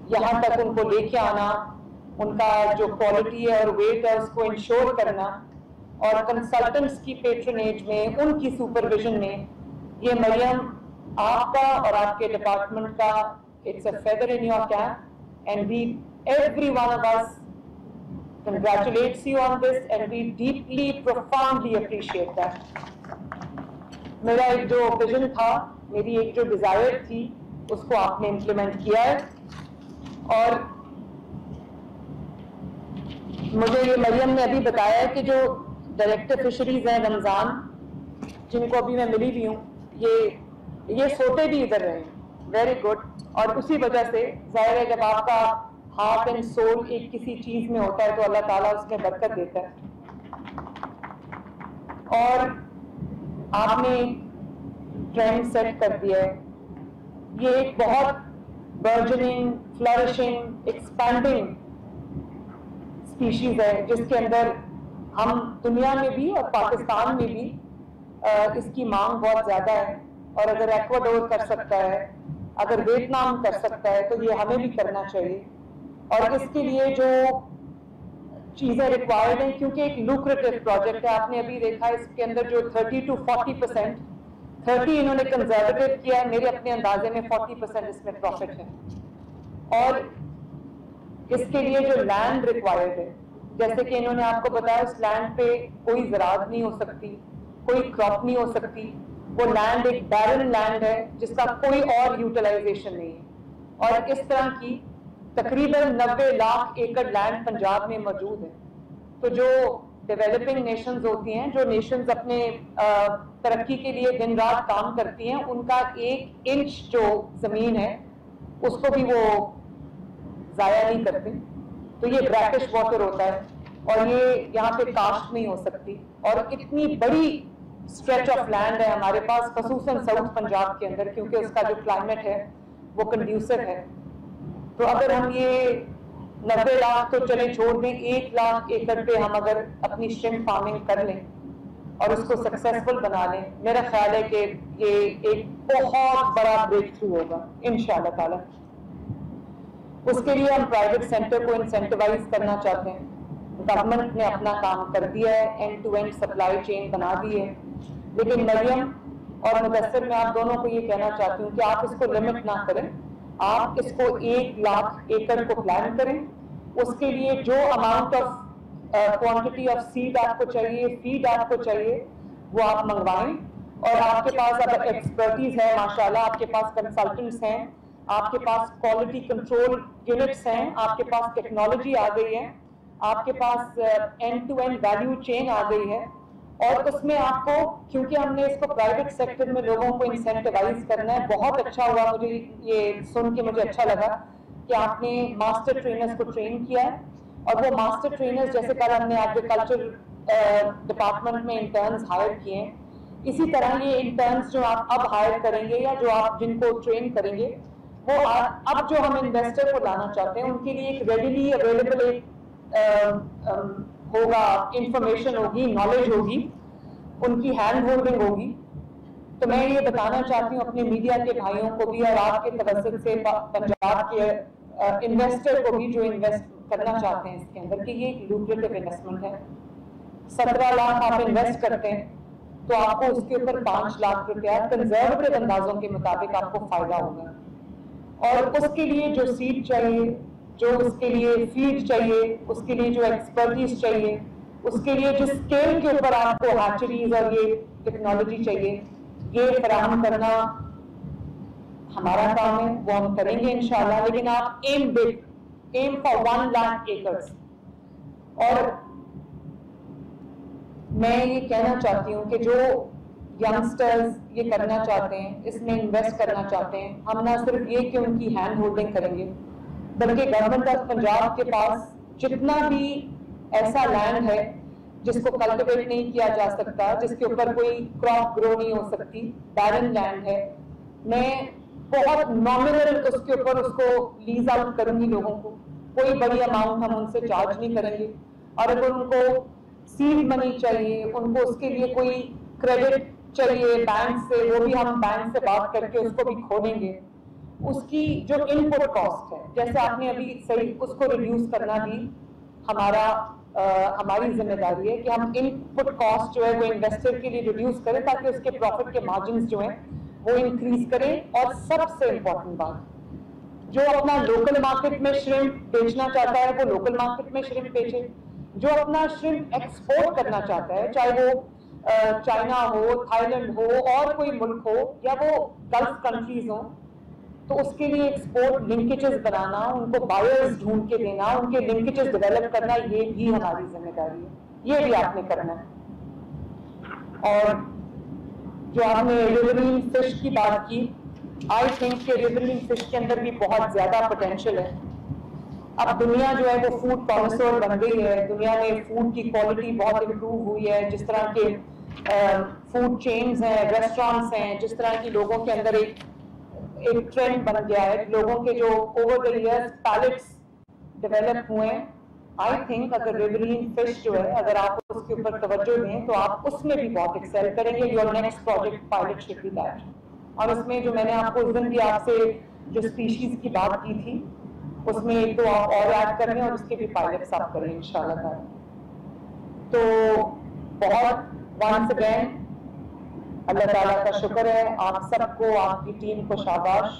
یہاں تک ان کو لے کے آنا, ان کا جو کوالٹی ہے اور ویٹ ہے اس کو انشور کرنا, اور کنسلٹنٹس کی پیٹرنیج میں, ان کی سپرویژن میں, یہ مریم آپ کا اور آپ کے ڈپارٹمنٹ کا it's a feather in your cap, and we every one of us congratulates you on this and we deeply profoundly appreciate that. میرا ایک جو ویژن تھا, میری ایک جو ڈیزائر تھی, اس کو آپ نے امپلیمنٹ کیا ہے. اور مجھے یہ مریم نے ابھی بتایا کہ جو ڈائریکٹر فشریز ہیں رمضان, جن کو ابھی میں ملی بھی ہوں, یہ سوتے بھی ادھر رہے ہیں, ویری گڈ. اور اسی وجہ سے ظاہر ہے جب آپ کا ہارٹ اینڈ سول ایک کسی چیز میں ہوتا ہے تو اللہ تعالیٰ اس میں برکت دیتا ہے. اور آپ نے ٹرینڈ سیٹ کر دیا ہے. یہ ایک بہت برجننگ, فلرشنگ, ایکسپینڈنگ اسپیشیز ہے جس کے اندر ہم دنیا میں بھی اور پاکستان میں بھی اس کی مانگ بہت زیادہ ہے. اور اگر ایکواڈور کر سکتا ہے, اگر ویتنام کر سکتا ہے, تو یہ ہمیں بھی کرنا چاہیے. اور اس کے لیے جو چیزیں ریکوائرڈ ہیں کیونکہ ایک لوکریٹو پروجیکٹ ہے. آپ نے ابھی دیکھا اس کے اندر جو 30 to 40%, 30 انہوں نے کنزرویٹو کیا ہے, میرے اپنے اندازے میں 40% اس میں پروفٹ ہے. اور اس کے لیے جو لینڈ ریکوائرڈ ہے, جیسے کہ انہوں نے آپ کو بتایا, اس لینڈ پہ کوئی زراعت نہیں ہو سکتی, کوئی کراپ نہیں ہو سکتی. وہ لینڈ ایک بیرن لینڈ ہے جس کا کوئی اور یوٹیلائزیشن نہیں ہے. اور اس طرح کی تقریباً 90 لاکھ ایکڑ لینڈ پنجاب میں موجود ہے. تو جو ڈیولپنگ نیشنز ہوتی ہیں, جو نیشنز اپنے ترقی کے لیے دن رات کام کرتی ہیں, ان کا 1 انچ جو زمین ہے اس کو بھی وہ ضائع نہیں کرتے. تو یہ بریکش واٹر ہوتا ہے اور یہ یہاں پہ کاشت نہیں ہو سکتی. اور اتنی بڑی اسٹریچ آف لینڈ ہے ہمارے پاس, خصوصاً ساؤتھ پنجاب کے اندر, کیونکہ اس کا جو کلائمیٹ ہے وہ کنڈیوسو ہے. تو اگر ہم یہ 90 لاکھ تو چلے چھوڑ دیں, 1 لاکھ ایکڑ پہ ہم اگر اپنی شrimp فارمنگ کر لیں اور اس کو سکسیسفل بنا لیں, میرا خیال ہے کہ یہ ایک بہت بڑا بریک تھرو ہوگا انشاءاللہ تعالی. اس کے لیے ہم پرائیویٹ سیکٹر کو انسینٹیوائز کرنا چاہتے ہیں. گورنمنٹ نے اپنا کام کر دیا ہے, end to end supply chain بنا دی ہے. لیکن مریم اور مدثر, میں آپ دونوں کو یہ کہنا چاہتی ہوں کہ آپ اس کو لمٹ نہ کریں. آپ اس کو 1 لاکھ ایکڑ کو پلان کریں. اس کے لیے جو amount of quantity of seed آپ کو چاہیے, فیڈ آپ کو چاہیے, وہ آپ منگوائیں. اور آپ کے پاس اگر ایکسپرٹیز ہے ماشاءاللہ, آپ کے پاس کنسلٹنٹس ہیں, آپ کے پاس کوالٹی کنٹرول یونٹس ہیں, آپ کے پاس ٹیکنالوجی آ گئی ہے, آپ کے پاس end to end value chain آ گئی ہے. اور اس میں آپ کو, کیونکہ ہم نے اس کو پرائیویٹ سیکٹر میں لوگوں کو انسینٹیوائز کرنا ہے, بہت اچھا ہوا, مجھے یہ سن کے مجھے اچھا لگا کہ آپ نے ماسٹر ٹرینرز کو ٹرین کیا ہے. اور وہ ماسٹر ٹرینرز, جیسے کل ہم نے ایگریکلچر ڈپارٹمنٹ میں انٹرنز ہائر کیے ہیں, اسی طرح یہ انٹرنز جو آپ اب ہائر کریں گے یا جو آپ جن کو ٹرین کریں گے, وہ اب جو ہم انویسٹر کو لانا چاہتے ہیں ان کے لیے ایک ریڈیلی اویلیبل ہوگا, انفارمیشن ہوگی, نالج ہوگی, ان کی ہینڈ ہولڈنگ ہوگی. تو میں یہ بتانا چاہتی ہوں اپنے میڈیا کے بھائیوں کو بھی, اور آپ کے توسط سے پنجاب کے انویسٹر کو بھی جو انویسٹ کرنا چاہتے ہیں اس کے اندر, کہ یہ ایک لوکریٹو انویسٹمنٹ ہے. 17 لاکھ آپ انویسٹ کرتے ہیں تو آپ کو اس کے اوپر 5 لاکھ روپیہ کنزرویٹو اندازوں کے مطابق آپ کو فائدہ ہوگا. اور اس کے لیے جو سیڈ چاہیے, جو اس کے لیے فیڈ چاہیے, اس کے لیے جو ایکسپرٹیز چاہیے, اس کے لیے جس اسکیل کے اوپر آپ کو ہیچریز اور یہ ٹیکنالوجی چاہیے, یہ فراہم کرنا ہمارا کام ہے, وہ ہم کریں گے انشاءاللہ. لیکن آپ aim big, aim for 1 lakh acres. اور میں یہ کہنا چاہتی ہوں کہ جو ینگسٹرز یہ کرنا چاہتے ہیں, اس میں انویسٹ کرنا چاہتے ہیں, ہم نہ صرف یہ کہ ان کی ہینڈ ہولڈنگ کریں گے, بلکہ گورنمنٹ آف پنجاب کے پاس جتنا بھی ایسا لینڈ ہے جس کو کلٹیویٹ نہیں کیا جا سکتا, جس کے اوپر کوئی کراپ گرو نہیں ہو سکتی, بیرن لینڈ ہے, میں بہت نامنل اس کے اوپر اس کو لیز آؤٹ کروں گی لوگوں کو. کوئی بڑی اماؤنٹ ہم ان سے چارج نہیں کریں گے. اور اگر ان کو سیڈ منی چاہیے, ان کو اس کے لیے کوئی کریڈٹ چاہیے بینک سے, وہ بھی ہم بینک سے بات کر کے اس کو بھی کھولیں گے. اس کی جو ان پٹ کاسٹ ہے, جیسے آپ نے ابھی صحیح, اس کو ریڈیوس کرنا بھی ہماری ذمہ داری ہے کہ ہم ان پٹ کاسٹ جو ہے وہ انویسٹر کے لیے ریڈیوس کریں تاکہ اس کے پروفٹ کے مارجنز جو ہیں وہ انکریز کریں. اور سب سے امپورٹنٹ بات, جو اپنا لوکل مارکیٹ میں شرمپ بیچنا چاہتا ہے وہ لوکل مارکیٹ میں شرمپ بیچے, جو اپنا شرمپ ایکسپورٹ کرنا چاہتا ہے, چاہے وہ چائنا ہو, تھائی لینڈ ہو, اور کوئی ملک ہو, یا وہ گلف کنٹریز ہوں, تو اس کے لیے ایکسپورٹ لنکیجز بنانا, ان کو بائرز ڈھونڈ کے دینا, ان کے لنکیجز ڈیولپ کرنا, یہ بھی ہماری ذمہ داری ہے, یہ بھی آپ نے کرنا ہے. اور جو آپ نے ریورین فش کی بات کی, آئی تھنک کہ ریورین فش کے اندر بھی بہت زیادہ پوٹینشیل ہے. اب دنیا جو ہے وہ فوڈ کانسور بن گئی ہے, دنیا میں فوڈ کی کوالٹی بہت امپروو ہوئی ہے, جس طرح کے فوڈ چینز ہیں, ریسٹورانٹس ہیں, جس طرح کی لوگوں کے اندر ایک ٹرینڈ بن گیا ہے, لوگوں کے جو over the years pellets develop ہوئے ہیں. آئی تھنک اگر ریورین فش جو ہے, اگر آپ اس کے اوپر توجہ دیں تو آپ اس میں بھی بہت ایکسیل کریں گے. Your next project pilot ship be that. اور اس میں جو میں نے آپ کو اس دن بھی آپ سے جو اسپیشیز کی بات کی تھی, اس میں 1-2 آپ اور ایڈ کریں اور اس کے بھی پائلٹس آپ کریں انشاءاللہ. تو بہت ونس اگین اللہ تعالیٰ کا شکر ہے، آپ سب کو، آپ کی ٹیم کو شاباش،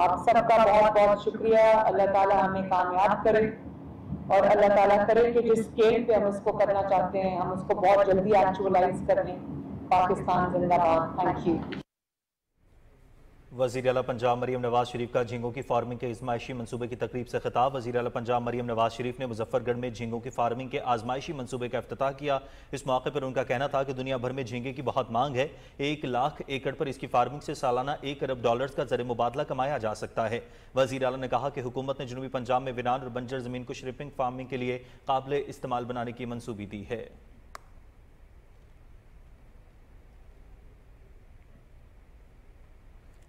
آپ سب کا بہت بہت شکریہ. اللہ تعالیٰ ہمیں کامیاب کرے اور اللہ تعالیٰ کرے کہ جس اسکیل پہ ہم اس کو کرنا چاہتے ہیں ہم اس کو بہت جلدی ایکچولائز کر لیں. پاکستان زندہ باد. Thank you. وزیر اعلیٰ پنجاب مریم نواز شریف کا جھینگوں کی فارمنگ کے آزمائشی منصوبے کی تقریب سے خطاب. وزیر اعلیٰ پنجاب مریم نواز شریف نے مظفر گڑھ میں جھینگوں کی فارمنگ کے آزمائشی منصوبے کا افتتاح کیا. اس موقع پر ان کا کہنا تھا کہ دنیا بھر میں جھینگے کی بہت مانگ ہے. 1 لاکھ ایکڑ پر اس کی فارمنگ سے سالانہ $1 ارب کا زر مبادلہ کمایا جا سکتا ہے. وزیر اعلیٰ نے کہا کہ حکومت نے جنوبی پنجاب میں ویران اور بنجر زمین کو شرپنگ فارمنگ کے لیے قابل استعمال بنانے کی منصوبی دی ہے.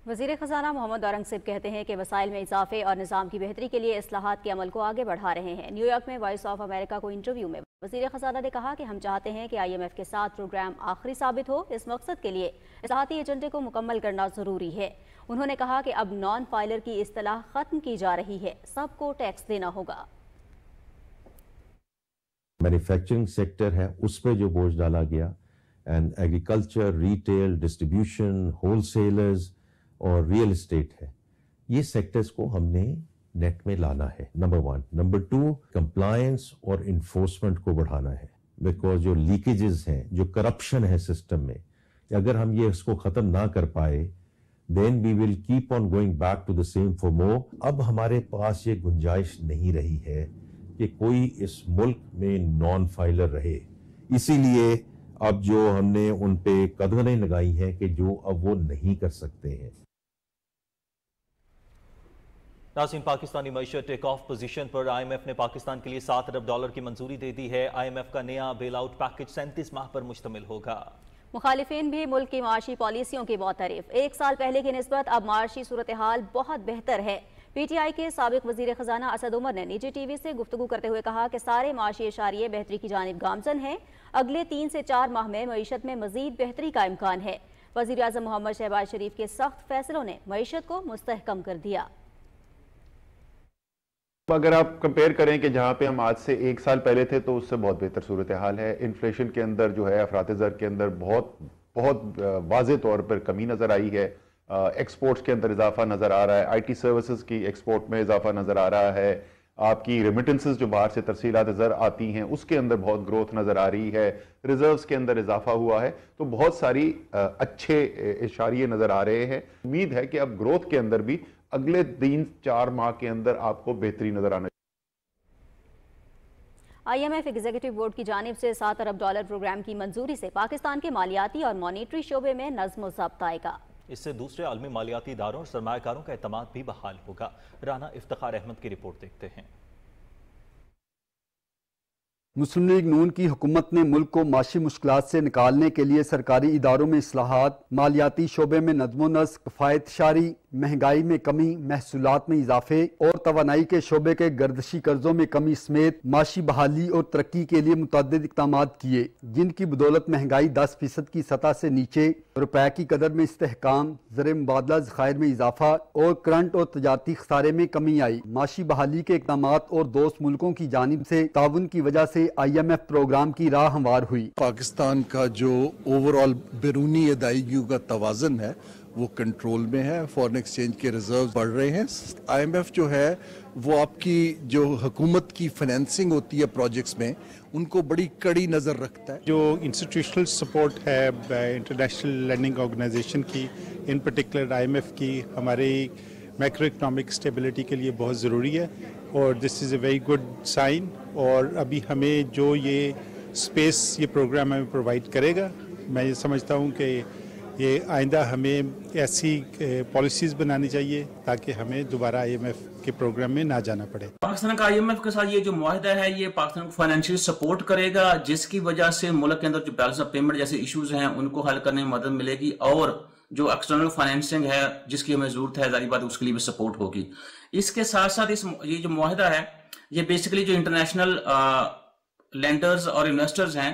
وزیر خزانہ محمد اورنگزیب کہتے ہیں کہ وسائل میں اضافے اور نظام کی بہتری کے لیے اصلاحات کے عمل کو آگے بڑھا رہے ہیں. نیو یارک میں وائس آف امریکہ کو انٹرویو میں وزیر خزانہ نے کہا کہ ہم چاہتے ہیں کہ IMF کے ساتھ پروگرام آخری ثابت ہو. اس مقصد کے لیے اصلاحاتی ایجنڈے کو مکمل کرنا ضروری ہے. انہوں نے کہا کہ اب نان فائلر کی اصطلاح ختم کی جا رہی ہے، سب کو ٹیکس دینا ہوگا. مینوفیکچرنگ سیکٹر ہے، اس پہ جو بوجھ ڈالا گیا، and agriculture, retail, distribution, whole sellers اور ریئل اسٹیٹ ہے، یہ سیکٹرز کو ہم نے نیٹ میں لانا ہے. نمبر 1. نمبر 2 کمپلائنس اور انفورسمنٹ کو بڑھانا ہے، بیکاز جو لیکیجز ہیں، جو کرپشن ہے سسٹم میں، اگر ہم یہ اس کو ختم نہ کر پائے then we will keep on going back to the same for more. اب ہمارے پاس یہ گنجائش نہیں رہی ہے کہ کوئی اس ملک میں نان فائلر رہے. اسی لیے اب جو ہم نے ان پہ قدغنیں لگائی ہیں کہ جو اب وہ نہیں کر سکتے ہیں. ناظرین، پاکستانی معیشت ٹیک آف پوزیشن پر IMF نے پاکستان کے لیے $7 ارب کی منظوری دے دی ہے. IMF کا نیا بیل آؤٹ پیکج 37 ماہ پر مشتمل ہوگا. مخالفین بھی ملک کی معاشی پالیسیوں کی معترف. 1 سال پہلے کی نسبت اب معاشی صورتحال بہت بہتر ہے. PTI کے سابق وزیر خزانہ اسد عمر نے نجی ٹی وی سے گفتگو کرتے ہوئے کہا کہ سارے معاشی اشاریے بہتری کی جانب گامزن ہیں. اگلے 3 سے 4 ماہ میں معیشت میں مزید بہتری کا امکان ہے. وزیر اعظم محمد شہباز شریف کے سخت فیصلوں نے معیشت کو مستحکم کر دیا. اگر آپ کمپیئر کریں کہ جہاں پہ ہم آج سے 1 سال پہلے تھے تو اس سے بہت بہتر صورتحال ہے. انفلیشن کے اندر جو ہے افراط زر کے اندر بہت واضح طور پر کمی نظر آئی ہے. ایکسپورٹس کے اندر اضافہ نظر آ رہا ہے. IT سروسز کی ایکسپورٹ میں اضافہ نظر آ رہا ہے. آپ کی ریمیٹنسز جو باہر سے ترسیلات زر آتی ہیں اس کے اندر بہت گروتھ نظر آ رہی ہے. ریزروز کے اندر اضافہ ہوا ہے. تو بہت ساری اچھے اشاریے نظر آ رہے ہیں. امید ہے کہ اب گروتھ کے اندر بھی اگلے 3-4 ماہ کے اندر آپ کو بہتری نظر آنا. IMF ایگزیکٹو بورڈ کی جانب سے $7 ارب پروگرام کی منظوری سے پاکستان کے مالیاتی اور مانیٹری شعبے میں نظم و ضبط آئے گا. اس سے دوسرے عالمی مالیاتی اداروں اور سرمایہ کاروں کا اعتماد بھی بحال ہوگا. رانا افتخار احمد کی رپورٹ دیکھتے ہیں. مسلم لیگ نون کی حکومت نے ملک کو معاشی مشکلات سے نکالنے کے لیے سرکاری اداروں میں اصلاحات، مالیاتی شعبے میں نظم و نسق، کفایت شاری، مہنگائی میں کمی، محصولات میں اضافے اور توانائی کے شعبے کے گردشی قرضوں میں کمی سمیت معاشی بحالی اور ترقی کے لیے متعدد اقدامات کیے، جن کی بدولت مہنگائی 10% کی سطح سے نیچے، روپے کی قدر میں استحکام، زر مبادلہ ذخائر میں اضافہ اور کرنٹ اور تجارتی خسارے میں کمی آئی. معاشی بحالی کے اقدامات اور دوست ملکوں کی جانب سے تعاون کی وجہ سے IMF پروگرام کی راہ ہموار ہوئی. پاکستان کا جو اوور آل بیرونی ادائیگیوں کا توازن ہے وہ کنٹرول میں ہے. فارن ایکسچینج کے ریزرو بڑھ رہے ہیں. IMF جو ہے وہ آپ کی جو حکومت کی فائنینسنگ ہوتی ہے پروجیکٹس میں ان کو بڑی کڑی نظر رکھتا ہے. جو انسٹیٹیوشنل سپورٹ ہے انٹرنیشنل لینڈنگ آرگنائزیشن کی، ان پرٹیکولر IMF کی، ہماری میکرو اکنامک اسٹیبلٹی کے لیے بہت ضروری ہے اور دس از اے ویری گڈ سائن. اور ابھی ہمیں جو یہ اسپیس یہ پروگرام ہمیں پرووائڈ کرے گا، میں یہ سمجھتا ہوں کہ یہ آئندہ ہمیں ایسی پالیسیز بنانی چاہیے تاکہ ہمیں دوبارہ IMF کے پروگرام میں نہ جانا پڑے. پاکستان کا IMF کے ساتھ یہ جو معاہدہ ہے یہ پاکستان کو فائنینشیل سپورٹ کرے گا، جس کی وجہ سے ملک کے اندر جو بیلنس آف پیمنٹ جیسے ایشوز ہیں ان کو حل کرنے میں مدد ملے گی، اور جو ایکسٹرنل فائنینسنگ ہے جس کی ہمیں ضرورت ہے ظاہری بات اس کے لیے بھی سپورٹ ہوگی. اس کے ساتھ ساتھ یہ جو معاہدہ ہے یہ بیسیکلی جو انٹرنیشنل لینڈرز اور انویسٹرز ہیں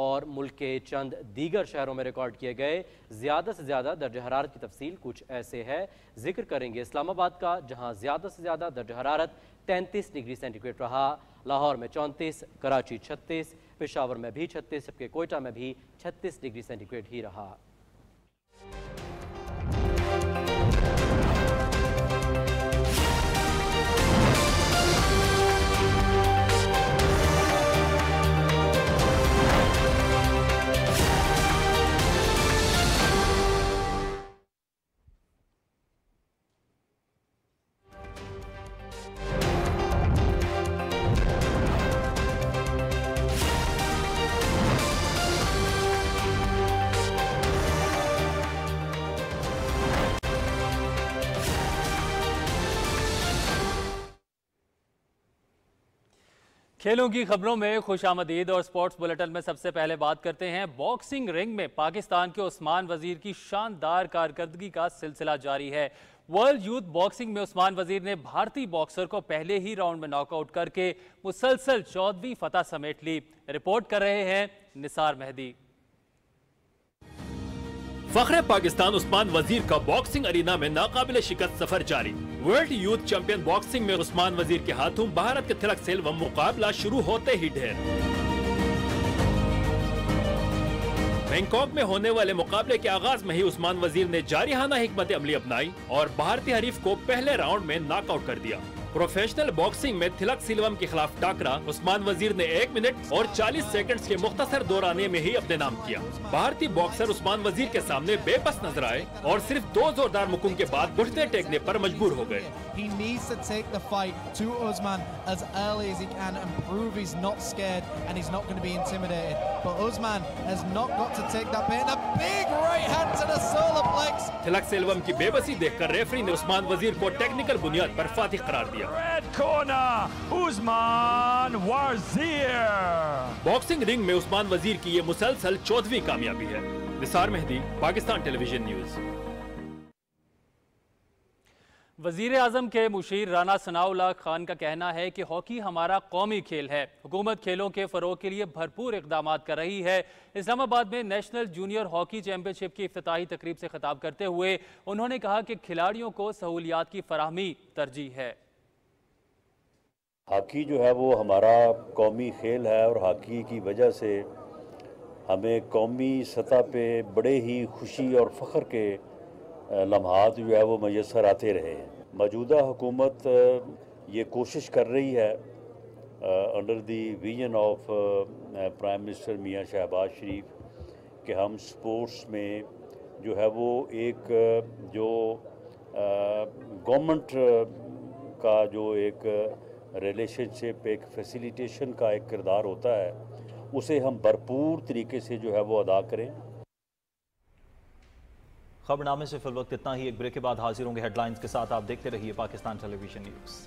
اور ملک کے چند دیگر شہروں میں ریکارڈ کیے گئے زیادہ سے زیادہ درجہ حرارت کی تفصیل کچھ ایسے ہے. ذکر کریں گے اسلام آباد کا، جہاں زیادہ سے زیادہ درجہ حرارت 33 ڈگری سینٹی گریڈ رہا. لاہور میں 34، کراچی 36، پشاور میں بھی 36، جبکہ کوئٹہ میں بھی 36 ڈگری سینٹی گریڈ ہی رہا. کھیلوں کی خبروں میں خوش آمدید اور سپورٹس بلیٹن میں سب سے پہلے بات کرتے ہیں باکسنگ رنگ میں پاکستان کے عثمان وزیر کی شاندار کارکردگی کا سلسلہ جاری ہے. ورلڈ یوتھ باکسنگ میں عثمان وزیر نے بھارتی باکسر کو پہلے ہی راؤنڈ میں ناک آؤٹ کر کے مسلسل 14ویں فتح سمیٹ لی. رپورٹ کر رہے ہیں نثار مہدی. فخر پاکستان عثمان وزیر کا باکسنگ ارینا میں ناقابل شکست سفر جاری. ورلڈ یوتھ چیمپئن باکسنگ میں عثمان وزیر کے ہاتھوں بھارت کے تلک سیلوم مقابلہ شروع ہوتے ہی ڈھیر. بینکاک میں ہونے والے مقابلے کے آغاز میں ہی عثمان وزیر نے جارحانہ حکمت عملی اپنائی اور بھارتی حریف کو پہلے راؤنڈ میں ناک آؤٹ کر دیا. پروفیشنل باکسنگ میں تلک سیلوم کے خلاف ٹاکرا عثمان وزیر نے 1 منٹ اور 40 سیکنڈز کے مختصر دورانے میں ہی اپنے نام کیا. بھارتی باکسر عثمان وزیر کے سامنے بے بس نظر آئے اور صرف 2 زوردار مکوں کے بعد گھٹنے ٹیکنے پر مجبور ہو گئے. He needs to take the fight to Usman as early as he can and prove he's not scared and he's not going to be intimidated. But Usman has not got to take that bait. A big right hand to the solar plex. تلک سیلوم کی بے بسی دیکھ کر referee نے عثمان وزیر کو technical بنیاد پر فاتح قرار دیا. Red corner, عثمان وزیر. باکسنگ رنگ میں عثمان وزیر کی یہ مسلسل 14ویں کامیابی ہے. نثار مہدی، پاکستان ٹیلی ویژن نیوز. وزیر اعظم کے مشیر رانا ثناء اللہ خان کا کہنا ہے کہ ہاکی ہمارا قومی کھیل ہے. حکومت کھیلوں کے فروغ کے لیے بھرپور اقدامات کر رہی ہے. اسلام آباد میں نیشنل جونیئر ہاکی چیمپئن شپ کی افتتاحی تقریب سے خطاب کرتے ہوئے انہوں نے کہا کہ کھلاڑیوں کو سہولیات کی فراہمی ترجیح ہے. ہاکی جو ہے وہ ہمارا قومی کھیل ہے اور ہاکی کی وجہ سے ہمیں قومی سطح پہ بڑے ہی خوشی اور فخر کے لمحات جو ہے وہ میسر آتے رہے ہیں. موجودہ حکومت یہ کوشش کر رہی ہے under the vision of prime minister میاں شہباز شریف کہ ہم سپورٹس میں جو ہے وہ ایک جو گورنمنٹ کا جو ایک ریلیشن شپ ایک فیسیلیٹیشن کا ایک کردار ہوتا ہے اسے ہم بھرپور طریقے سے جو ہے وہ ادا کریں. خبرنامے سے فی الوقت اتنا ہی. ایک بریک کے بعد حاضر ہوں گے ہیڈ لائنز کے ساتھ. آپ دیکھتے رہیے پاکستان ٹیلی ویژن نیوز.